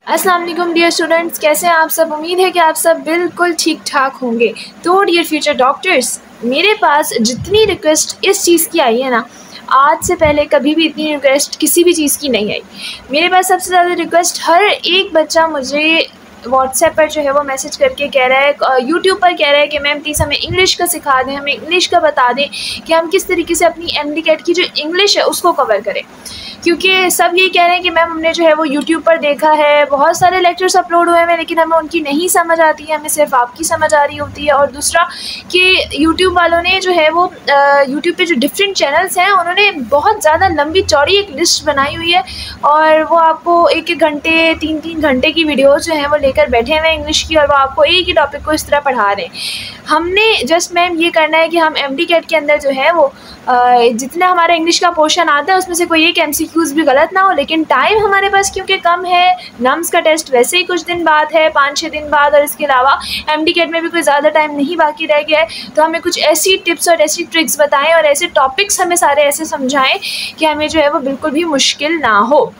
अस्सलाम वालेकुम dear students, कैसे हैं आप सब। उम्मीद है कि आप सब बिल्कुल ठीक ठाक होंगे। तो डियर फ्यूचर डॉक्टर्स, मेरे पास जितनी रिक्वेस्ट इस चीज़ की आई है ना, आज से पहले कभी भी इतनी रिक्वेस्ट किसी भी चीज़ की नहीं आई। मेरे पास सबसे ज़्यादा रिक्वेस्ट हर एक बच्चा मुझे व्हाट्सएप पर जो है वो मैसेज करके कह रहा है, यूट्यूब पर कह रहा है कि मैम प्लीज़ हमें इंग्लिश का सिखा दें, हमें इंग्लिश का बता दें कि हम किस तरीके से अपनी MD-CAT की जो इंग्लिश है उसको कवर करें। क्योंकि सब यही कह रहे हैं कि मैम हमने जो है वो यूट्यूब पर देखा है, बहुत सारे लेक्चर्स अपलोड हुए हैं, लेकिन हमें उनकी नहीं समझ आती है, हमें सिर्फ आपकी समझ आ रही होती है। और दूसरा कि यूट्यूब वालों ने जो है वो यूट्यूब पे जो डिफरेंट चैनल्स हैं उन्होंने बहुत ज़्यादा लंबी चौड़ी एक लिस्ट बनाई हुई है और वो आपको 1-1 घंटे 3-3 घंटे की वीडियोज़ जो हैं वो लेकर बैठे हुए हैं इंग्लिश की, और वो आपको एक ही टॉपिक को इस तरह पढ़ा रहे हैं। हमने जस्ट मैम ये करना है कि हम MD-CAT के अंदर जो है वो जितना हमारा इंग्लिश का पोर्शन आता है उसमें से कोई एक MCQs भी गलत ना हो, लेकिन टाइम हमारे पास क्योंकि कम है, नम्स का टेस्ट वैसे ही कुछ दिन बाद है, 5-6 दिन बाद, और इसके अलावा MD-CAT में भी कोई ज़्यादा टाइम नहीं बाकी रह गया है, तो हमें कुछ ऐसी टिप्स और ऐसी ट्रिक्स बताएं और ऐसे टॉपिक्स हमें सारे ऐसे समझाएं कि हमें जो है वो बिल्कुल भी मुश्किल ना हो।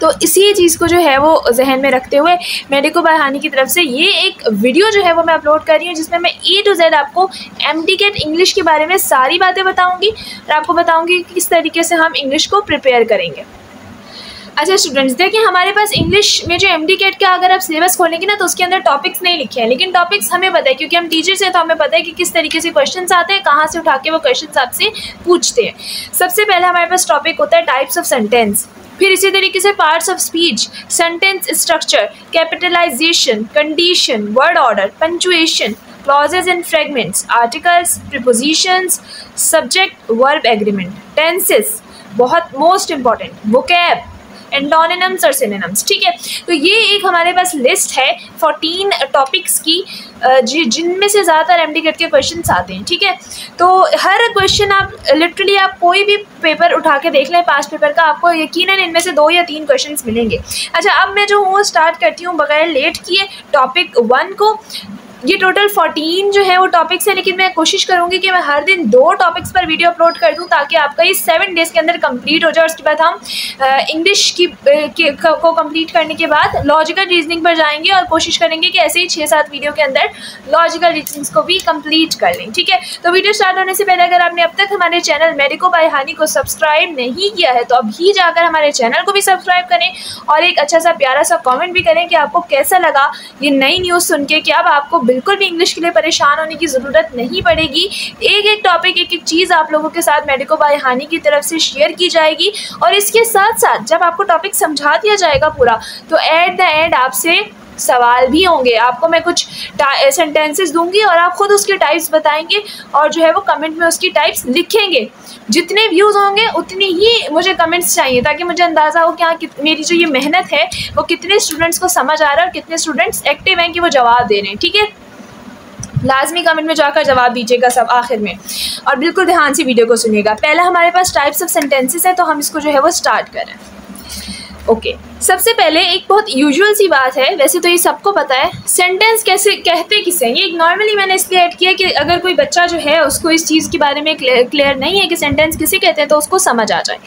तो इसी चीज़ को जो है वो जहन में रखते हुए मेडिको बाय हानी की तरफ से ये एक वीडियो जो है वो मैं अपलोड कर रही हूँ, जिसमें मैं A to Z आपको MD-CAT इंग्लिश के बारे में सारी बातें बताऊँगी और आपको बताऊँगी कि किस तरीके से हम इंग्लिश को प्रिपेयर करेंगे। अच्छा स्टूडेंट्स, देखिए हमारे पास इंग्लिश में जो MD-CAT का अगर आप सिलेबस खोलेंगे ना तो उसके अंदर टॉपिक्स नहीं लिखे हैं, लेकिन टॉपिक्स हमें पता है क्योंकि हम टीचर्स हैं, तो हमें पता है कि किस तरीके से क्वेश्चंस आते हैं, कहाँ से उठा के वो क्वेश्चंस आपसे पूछते हैं। सबसे पहले हमारे पास टॉपिक होता है टाइप्स ऑफ सेंटेंस, फिर इसी तरीके से parts of speech, sentence structure, capitalization, condition, word order, punctuation, clauses and fragments, articles, prepositions, subject verb agreement, tenses, बहुत मोस्ट इंपॉर्टेंट, वोकैब, एंटोनिम्स और सिनोनिम्स। ठीक है, तो ये एक हमारे पास लिस्ट है 14 टॉपिक्स की जिनमें से ज़्यादातर MD-CAT के क्वेश्चंस आते हैं। ठीक है, तो हर क्वेश्चन आप लिटरली आप कोई भी पेपर उठा के देख लें पास्ट पेपर का, आपको यकीनन इनमें से 2 या 3 क्वेश्चंस मिलेंगे। अच्छा, अब मैं जो हूँ स्टार्ट करती हूँ बगैर लेट किए टॉपिक 1 को। ये टोटल 14 जो है वो टॉपिक्स हैं, लेकिन मैं कोशिश करूँगी कि मैं हर दिन 2 टॉपिक्स पर वीडियो अपलोड कर दूँ ताकि आपका ये 7 डेज़ के अंदर कंप्लीट हो जाए। उसके बाद हम इंग्लिश को कंप्लीट करने के बाद लॉजिकल रीजनिंग पर जाएंगे और कोशिश करेंगे कि ऐसे ही 6-7 वीडियो के अंदर लॉजिकल रीजनिंग्स को भी कंप्लीट कर लें। ठीक है, तो वीडियो स्टार्ट होने से पहले अगर आपने अब तक हमारे चैनल मेडिको बाय हानी को सब्सक्राइब नहीं किया है तो अभी जाकर हमारे चैनल को भी सब्सक्राइब करें और एक अच्छा सा प्यारा सा कॉमेंट भी करें कि आपको कैसा लगा ये नई न्यूज़ सुन के, कि अब आपको बिल्कुल भी इंग्लिश के लिए परेशान होने की ज़रूरत नहीं पड़ेगी। एक टॉपिक, एक चीज़ आप लोगों के साथ मेडिको बाय हानी की तरफ से शेयर की जाएगी, और इसके साथ साथ जब आपको टॉपिक समझा दिया जाएगा पूरा, तो एट द एंड आपसे सवाल भी होंगे। आपको मैं कुछ सेंटेंसेस दूंगी और आप खुद उसके टाइप्स बताएंगे और जो है वो कमेंट में उसकी टाइप्स लिखेंगे। जितने व्यूज़ होंगे उतनी ही मुझे कमेंट्स चाहिए ताकि मुझे अंदाज़ा हो कि हाँ मेरी जो ये मेहनत है वो कितने स्टूडेंट्स को समझ आ रहा है और कितने स्टूडेंट्स एक्टिव हैं कि वो जवाब दे रहे हैं। ठीक है, लाजमी कमेंट में जाकर जवाब दीजिएगा सब आखिर में, और बिल्कुल ध्यान से वीडियो को सुनिएगा। पहला हमारे पास टाइप्स ऑफ सेंटेंसेस है, तो हम इसको जो है वो स्टार्ट करें। ओके, सबसे पहले एक बहुत यूजुअल सी बात है, वैसे तो ये सबको पता है, सेंटेंस कैसे कहते किसे हैं। ये नॉर्मली मैंने इसलिए ऐड किया कि अगर कोई बच्चा जो है उसको इस चीज़ के बारे में क्लियर नहीं है कि सेंटेंस किसे कहते हैं तो उसको समझ आ जाए।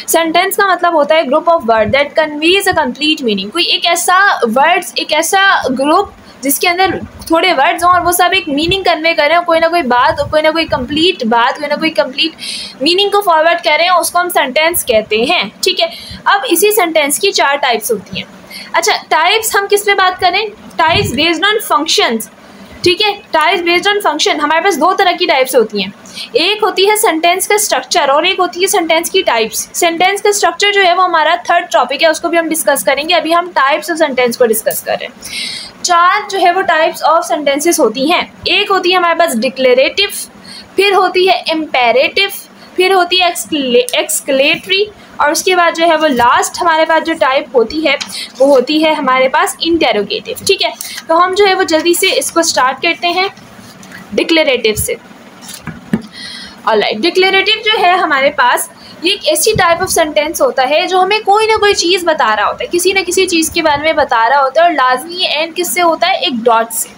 सेंटेंस का मतलब होता है group of word that conveys a complete meaning. कोई एक ऐसा वर्ड्स, एक ऐसा ग्रुप जिसके अंदर थोड़े वर्ड्स हों और वो सब एक मीनिंग कन्वे कर रहे हैं, कोई ना कोई बात, कोई ना कोई कंप्लीट बात, कोई ना कोई कंप्लीट मीनिंग को फॉरवर्ड कर रहे हैं, उसको हम सेंटेंस कहते हैं। ठीक है, अब इसी सेंटेंस की 4 टाइप्स होती हैं। अच्छा, टाइप्स हम किस पे बात करें? Types based on functions. ठीक है, टाइप्स बेस्ड ऑन फंक्शन। हमारे पास 2 तरह की टाइप्स होती हैं, एक होती है सेंटेंस का स्ट्रक्चर और एक होती है सेंटेंस की टाइप्स। सेंटेंस का स्ट्रक्चर जो है वो हमारा 3rd टॉपिक है, उसको भी हम डिस्कस करेंगे। अभी हम टाइप्स ऑफ सेंटेंस को डिस्कस कर रहे हैं। 4 जो है वो टाइप्स ऑफ सेंटेंसेस होती हैं। एक होती है हमारे पास डिक्लेरेटिव, फिर होती है इम्पेरेटिव, फिर होती है एक्सक्लेटरी, और उसके बाद जो है वो लास्ट हमारे पास जो टाइप होती है वो होती है हमारे पास इंटेरोगेटिव। ठीक है, तो हम जो है वो जल्दी से इसको स्टार्ट करते हैं डिक्लेरेटिव से। ऑलराइट, डिक्लेरेटिव जो है हमारे पास ये एक ऐसी टाइप ऑफ सेंटेंस होता है जो हमें कोई ना कोई चीज़ बता रहा होता है, किसी न किसी चीज़ के बारे में बता रहा होता है, और लाजमी एंड किससे होता है? एक डॉट से।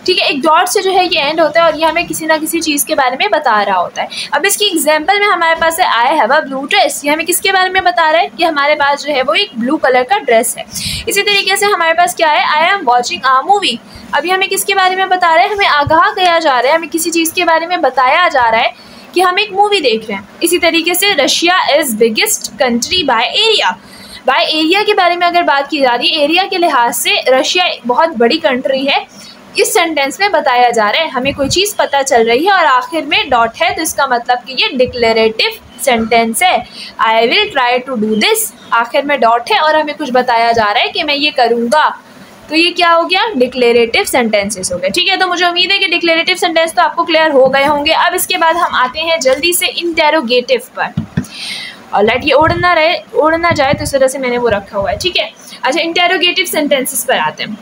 ठीक है, एक डॉट से जो है ये एंड होता है और ये हमें किसी ना किसी चीज़ के बारे में बता रहा होता है। अब इसकी एग्जांपल में हमारे पास है I have a blue dress, ये हमें किसके बारे में बता रहा है कि हमारे पास जो है वो एक ब्लू कलर का ड्रेस है। इसी तरीके से हमारे पास क्या है, I am watching a movie, अभी हमें किसके बारे में बता रहा है, हमें आगाह किया जा रहा है, हमें किसी चीज़ के बारे में बताया जा रहा है कि हम एक मूवी देख रहे हैं। इसी तरीके से Russia is biggest country by area, by area के बारे में अगर बात की जा रही है, एरिया के लिहाज से रशिया बहुत बड़ी कंट्री है, इस सेंटेंस में बताया जा रहा है, हमें कोई चीज़ पता चल रही है और आखिर में डॉट है, तो इसका मतलब कि ये डिक्लेरेटिव सेंटेंस है। I will try to do this, आखिर में डॉट है और हमें कुछ बताया जा रहा है कि मैं ये करूँगा, तो ये क्या हो गया, डिक्लेरेटिव सेंटेंसेस हो गए। ठीक है, तो मुझे उम्मीद है कि डिक्लेरेटिव सेंटेंस तो आपको क्लियर हो गए होंगे। अब इसके बाद हम आते हैं जल्दी से इंटेरोगेटिव पर, और लेट ये उड़ ना जाए तो इस तरह से मैंने वो रखा हुआ है। ठीक है, अच्छा इंटेरोगेटिव सेंटेंसेस पर आते हैं।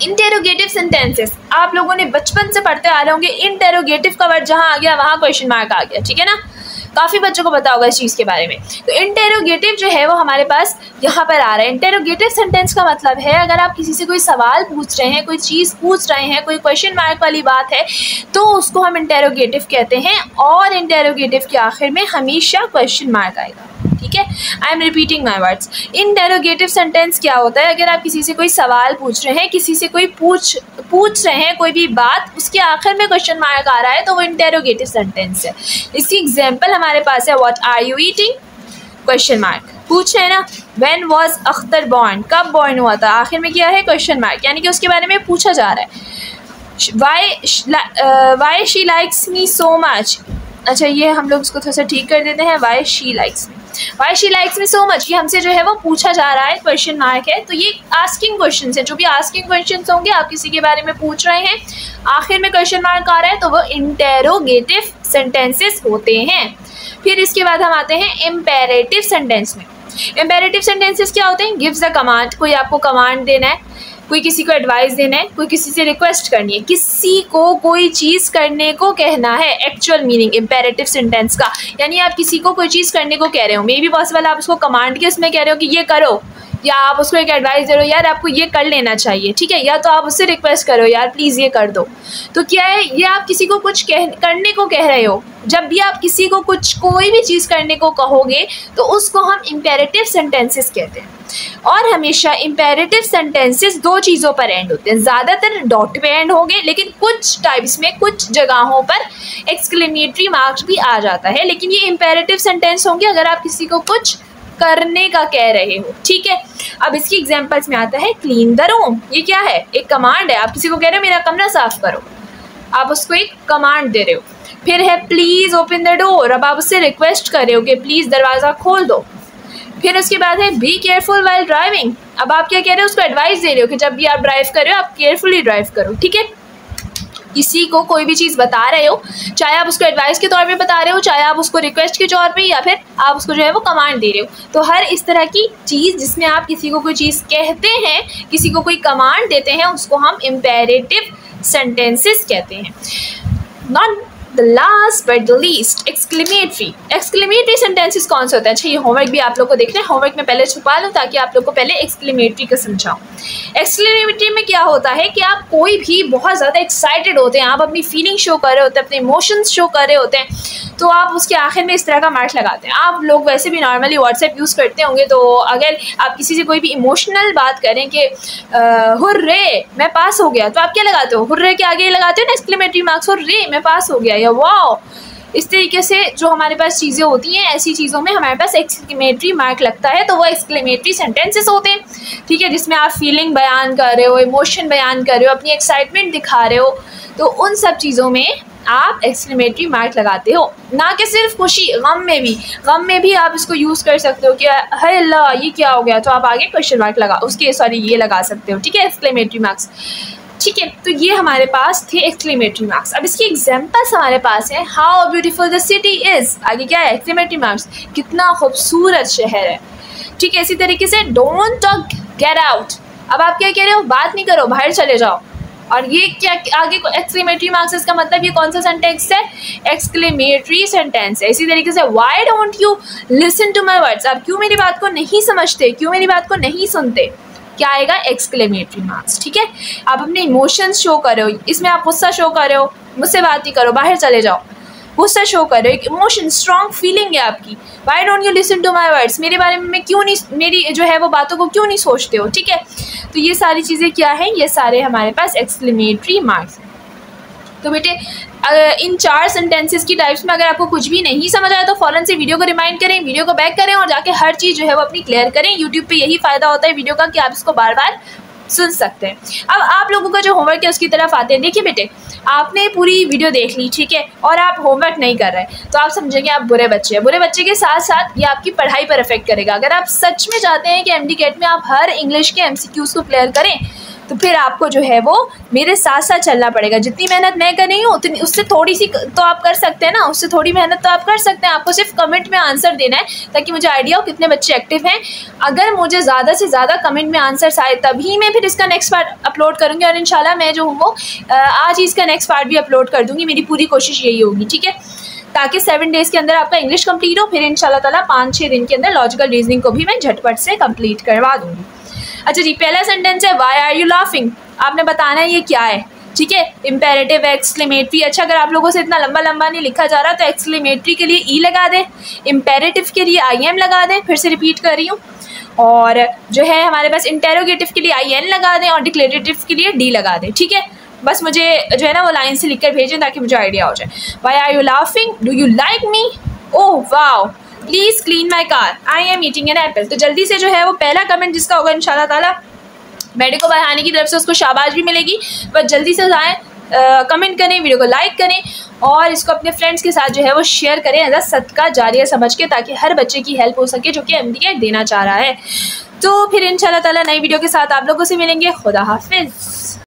इंटेरोगेटिव सेंटेंसेस आप लोगों ने बचपन से पढ़ते आ रहे होंगे, इंटेरोगेटिव का वर्ड जहाँ आ गया वहाँ क्वेश्चन मार्क आ गया। ठीक है ना, काफ़ी बच्चों को पता होगा इस चीज़ के बारे में। तो इंटेरोगेटिव जो है वो हमारे पास यहाँ पर आ रहा है। इंटेरोगेटिव सेंटेंस का मतलब है अगर आप किसी से कोई सवाल पूछ रहे हैं, कोई चीज़ पूछ रहे हैं, कोई क्वेश्चन मार्क वाली बात है, तो उसको हम इंटेरोगेटिव कहते हैं, और इंटेरोगेटिव के आखिर में हमेशा क्वेश्चन मार्क आएगा। ठीक है, I am repeating my words. Interrogative sentence क्या होता है, अगर आप किसी से कोई सवाल पूछ रहे हैं, किसी से कोई पूछ रहे हैं कोई भी बात, उसके आखिर में क्वेश्चन मार्क आ रहा है, तो वो इंटेरोगेटिव सेंटेंस है। इसकी एग्जांपल हमारे पास है, what are you eating, question mark पूछ रहे हैं ना। व्हेन वाज अख्तर बॉर्न, कब बॉर्न हुआ था, आखिर में क्या है, क्वेश्चन मार्क, यानी कि उसके बारे में पूछा जा रहा है। Why she likes me so much, अच्छा ये हम लोग उसको थोड़ा सा ठीक कर देते हैं, why she likes me so much, ये हमसे जो है वो पूछा जा रहा है, क्वेश्चन मार्क है। तो ये आस्किंग क्वेश्चन है, जो भी आस्किंग क्वेश्चन होंगे, आप किसी के बारे में पूछ रहे हैं, आखिर में क्वेश्चन मार्क आ रहा है, तो वो इंटेरोगेटिव सेंटेंसेस होते हैं। फिर इसके बाद हम आते हैं इम्पेरेटिव सेंटेंस में। इम्पेरेटिव सेंटेंसेस क्या होते हैं, गिव्स द कमांड, कोई आपको कमांड देना है, कोई किसी को एडवाइस देना है, कोई किसी से रिक्वेस्ट करनी है, किसी को कोई चीज़ करने को कहना है। एक्चुअल मीनिंग इम्पेरेटिव सेंटेंस का, यानी आप किसी को कोई चीज़ करने को कह रहे हो, मे बी पॉसिबल आप उसको कमांड के उसमें कह रहे हो कि ये करो, या आप उसको एक एडवाइस दे रहे हो, यार आपको ये कर लेना चाहिए। ठीक है, या तो आप उससे रिक्वेस्ट करो, यार प्लीज़ ये कर दो। तो क्या है, ये आप किसी को कुछ करने को कह रहे हो। जब भी आप किसी को कोई भी चीज़ करने को कहोगे तो उसको हम इम्पेरेटिव सेंटेंसेस कहते हैं। और हमेशा इम्पेरेटिव सेंटेंसेस दो चीज़ों पर एंड होते हैं, ज़्यादातर डॉट पे एंड होंगे, लेकिन कुछ टाइप्स में कुछ जगहों पर एक्सक्लेमेटरी मार्क्स भी आ जाता है, लेकिन ये इम्पेरेटिव सेंटेंस होंगे अगर आप किसी को कुछ करने का कह रहे हो। ठीक है, अब इसकी एग्जांपल्स में आता है क्लीन द रूम, ये क्या है, एक कमांड है, आप किसी को कह रहे हो मेरा कमरा साफ करो, आप उसको एक कमांड दे रहे हो। फिर है प्लीज़ ओपन द डोर, अब आप उससे रिक्वेस्ट कर रहे हो कि प्लीज़ दरवाज़ा खोल दो। फिर उसके बाद है बी केयरफुल वाइल ड्राइविंग, अब आप क्या कह रहे हो, उसको एडवाइस दे रहे हो कि जब भी आप ड्राइव कर रहे हो आप केयरफुली ड्राइव करो। ठीक है, किसी को कोई भी चीज़ बता रहे हो, चाहे आप उसको एडवाइस के तौर पे बता रहे हो, चाहे आप उसको रिक्वेस्ट के तौर पे, या फिर आप उसको जो है वो कमांड दे रहे हो, तो हर इस तरह की चीज़ जिसमें आप किसी को कोई चीज़ कहते हैं, किसी को कोई कमांड देते हैं, उसको हम इम्पेरेटिव सेंटेंसेस कहते हैं। Not the last but the least, exclamatory sentences कौन से होते हैं। अच्छा ये होमवर्क भी आप लोग को देखना है, होमवर्क में पहले छुपा लूँ ताकि आप लोग को पहले एक्सक्लेमेटरी का समझाऊँ। एक्सक्लेमेटरी में क्या होता है कि आप कोई भी बहुत ज़्यादा एक्साइटेड होते हैं, आप अपनी फीलिंग शो कर रहे होते हैं, अपने इमोशंस शो कर रहे होते हैं, तो आप उसके आखिर में इस तरह का मार्क लगाते हैं। आप लोग वैसे भी नॉर्मली व्हाट्सएप यूज़ करते होंगे, तो अगर आप किसी से कोई भी इमोशनल बात करें कि हुर्रे मैं पास हो गया, तो आप क्या लगाते हो, हुर्रे के आगे लगाते हो ना एक्सक्लेमेटरी मार्क्स, हुर्रे मैं पास हो गया, या वाओ। इस तरीके से जो हमारे पास चीज़ें होती हैं, ऐसी चीज़ों में हमारे पास एक्सक्लेमेटरी मार्क लगता है, तो वो एक्सक्लेमेटरी सेंटेंसेस होते हैं। ठीक है, जिसमें आप फीलिंग बयान कर रहे हो, इमोशन बयान कर रहे हो, अपनी एक्साइटमेंट दिखा रहे हो, तो उन सब चीज़ों में आप एक्सक्लेमेटरी मार्क लगाते हो। ना कि सिर्फ खुशी, गम में भी आप इसको यूज़ कर सकते हो कि हाय अल्लाह ये क्या हो गया, तो आप आगे क्वेश्चन मार्क ये लगा सकते हो। ठीक है, एक्सक्लेमेटरी मार्क्स। ठीक है, तो ये हमारे पास थे एक्सक्लेमेटरी मार्क्स। अब इसकी एग्जांपल्स हमारे पास है, how beautiful the city is, आगे क्या है, एक्सक्लेमेटरी मार्क्स, कितना खूबसूरत शहर है। ठीक है, इसी तरीके से डोंट टॉक, गेट आउट, अब आप क्या कह रहे हो, बात नहीं करो, बाहर चले जाओ। और ये क्या आगे को एक्सक्लेमेटरी मार्क्स, इसका मतलब ये कौन सा सेंटेंस है, एक्सक्लेमेटरी सेंटेंस है। इसी तरीके से why don't you listen to my words, आप क्यों मेरी बात को नहीं समझते, क्यों मेरी बात को नहीं सुनते। क्या आएगा, एक्सक्लेमेटरी मार्क्स। ठीक है, आप अपने इमोशंस शो कर रहे हो, इसमें आप गुस्सा शो कर रहे हो, मुझसे बात ही करो, बाहर चले जाओ, गुस्सा शो कर रहे हो, एक इमोशन स्ट्रॉन्ग फीलिंग है आपकी। Why don't you listen to my words, मेरे बारे में क्यों नहीं, मेरी जो है वो बातों को क्यों नहीं सोचते हो। ठीक है, तो ये सारी चीज़ें क्या हैं, ये सारे हमारे पास एक्सक्लेमेटरी मार्क्स हैं। तो बेटे इन 4 सेंटेंसेस की टाइप्स में अगर आपको कुछ भी नहीं समझ आया तो फ़ौरन से वीडियो को रिमाइंड करें, वीडियो को बैक करें और जाके हर चीज़ जो है वो अपनी क्लियर करें। यूट्यूब पे यही फ़ायदा होता है वीडियो का कि आप इसको बार बार सुन सकते हैं। अब आप लोगों का जो होमवर्क है उसकी तरफ आते हैं। देखिए बेटे, आपने पूरी वीडियो देख ली, ठीक है, और आप होमवर्क नहीं कर रहे तो आप समझेंगे आप बुरे बच्चे हैं। बुरे बच्चे के साथ साथ ये आपकी पढ़ाई पर अफेक्ट करेगा। अगर आप सच में चाहते हैं कि एमडी कैट में आप हर इंग्लिश के एमसीक्यूज़ को क्लियर करें तो फिर आपको जो है वो मेरे साथ साथ चलना पड़ेगा। जितनी मेहनत मैं कर रही हूँ उतनी उससे थोड़ी सी तो आप कर सकते हैं ना, उससे थोड़ी मेहनत तो आप कर सकते हैं। आपको सिर्फ कमेंट में आंसर देना है ताकि मुझे आइडिया हो कितने बच्चे एक्टिव हैं। अगर मुझे ज़्यादा से ज़्यादा कमेंट में आंसर्स आए तभी मैं फिर इसका नेक्स्ट पार्ट अपलोड करूँगी और इंशाल्लाह मैं जो हूँ वो आज ही इसका नेक्स्ट पार्ट भी अपलोड कर दूँगी। मेरी पूरी कोशिश यही होगी, ठीक है, ताकि 7 डेज़ के अंदर आपका इंग्लिश कंप्लीट हो। फिर इंशाल्लाह ताला 5-6 दिन के अंदर लॉजिकल रीजनिंग को भी मैं झटपट से कंप्लीट करवा दूँगी। अच्छा जी, पहला सेंटेंस है वाई आर यू लाफिंग। आपने बताना है ये क्या है, ठीक है। Imperative, exclamatory. अच्छा, अगर आप लोगों से इतना लंबा लंबा नहीं लिखा जा रहा तो एक्सक्लेमेटरी के लिए ई लगा दें, इम्पेरेटिव के लिए आई एम लगा दें, फिर से रिपीट कर रही हूँ, और जो है हमारे पास इंटेरोगेटिव के लिए आई एन लगा दें और डिक्लेरेटिव के लिए डी लगा दें। ठीक है, बस मुझे जो है ना वो लाइन से लिख कर भेजें ताकि मुझे आइडिया हो जाए। Why are you laughing, do you like me, oh wow, please clean my car, I am eating an apple. तो जल्दी से जो है वो पहला कमेंट जिसका होगा इंशाल्लाह ताला मेडिको बहानी की तरफ से उसको शाबाश भी मिलेगी। बस जल्दी से जाएँ, कमेंट करें, वीडियो को लाइक करें और इसको अपने फ्रेंड्स के साथ जो है वो शेयर करें एज अ सदका जारिया समझ के, ताकि हर बच्चे की हेल्प हो सके जो कि एमडी कैट देना चाह रहा है। तो फिर इंशाल्लाह ताला नई वीडियो के साथ आप लोगों से मिलेंगे। खुदा हाफिज़।